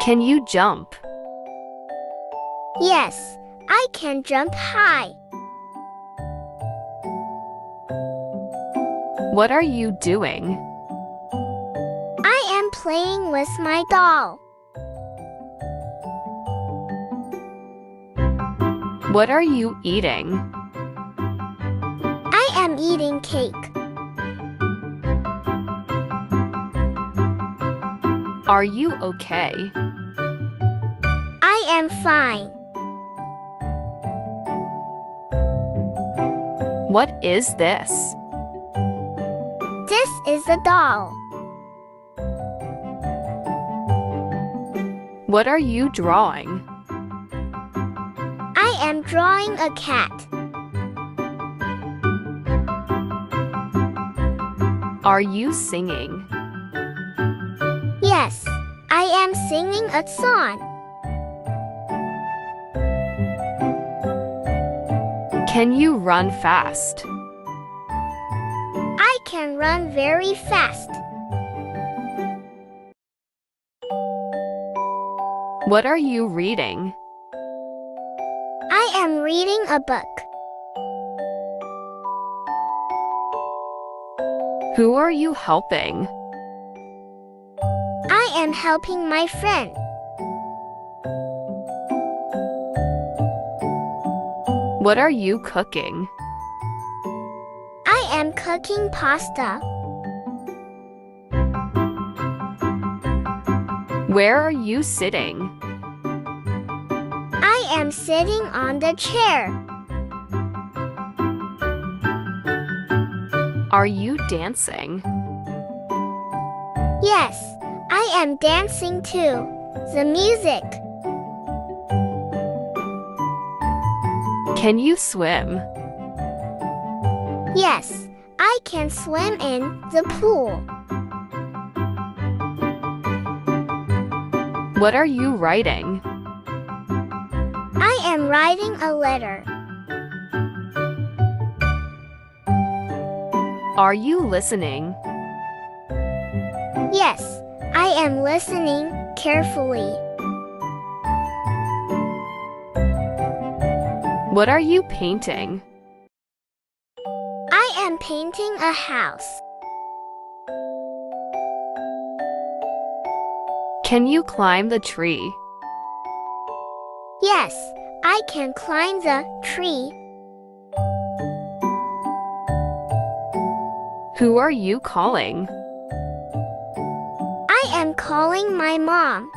Can you jump? Yes, I can jump high. What are you doing? I am playing with my doll. What are you eating? I am eating cake. Are you okay? I am fine. What is this? This is a doll. What are you drawing? I am drawing a cat. Are you singing? Yes, I am singing a song. Can you run fast? I can run very fast. What are you reading? I am reading a book. Who are you helping? I am helping my friend. What are you cooking? I am cooking pasta. Where are you sitting? I am sitting on the chair. Are you dancing? Yes, I am dancing too. The music. Can you swim? Yes, I can swim in the pool. What are you writing? I am writing a letter. Are you listening? Yes, I am listening carefully. What are you painting? I am painting a house. Can you climb the tree? Yes, I can climb the tree. Who are you calling? I am calling my mom.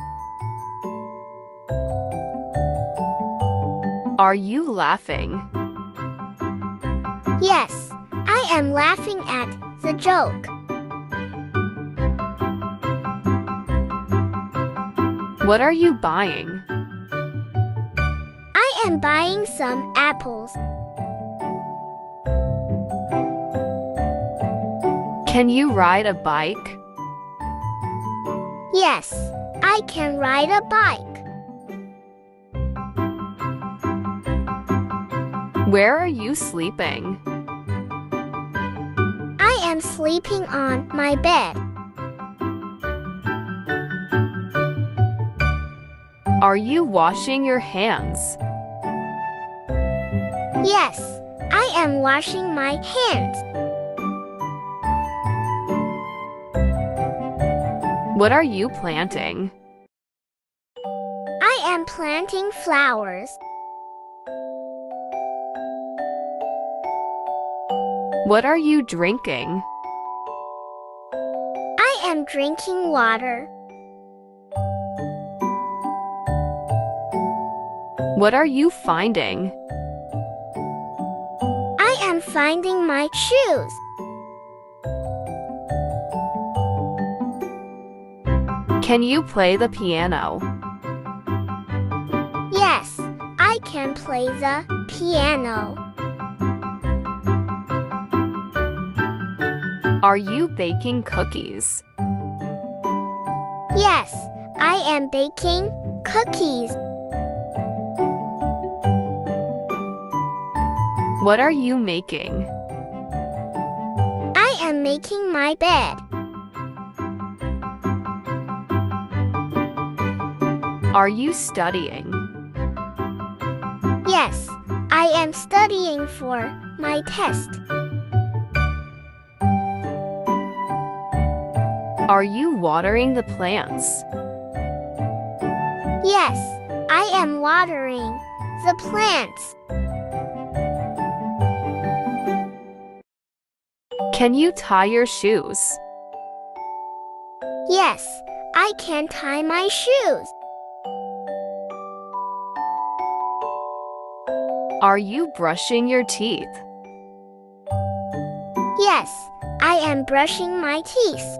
Are you laughing? Yes, I am laughing at the joke. What are you buying? I am buying some apples. Can you ride a bike? Yes, I can ride a bike. Where are you sleeping? I am sleeping on my bed. Are you washing your hands? Yes, I am washing my hands. What are you planting? I am planting flowers. What are you drinking? I am drinking water. What are you finding? I am finding my shoes. Can you play the piano? Yes, I can play the piano. Are you baking cookies? Yes, I am baking cookies. What are you making? I am making my bed. Are you studying? Yes, I am studying for my test. Are you watering the plants? Yes, I am watering the plants. Can you tie your shoes? Yes, I can tie my shoes. Are you brushing your teeth? Yes, I am brushing my teeth.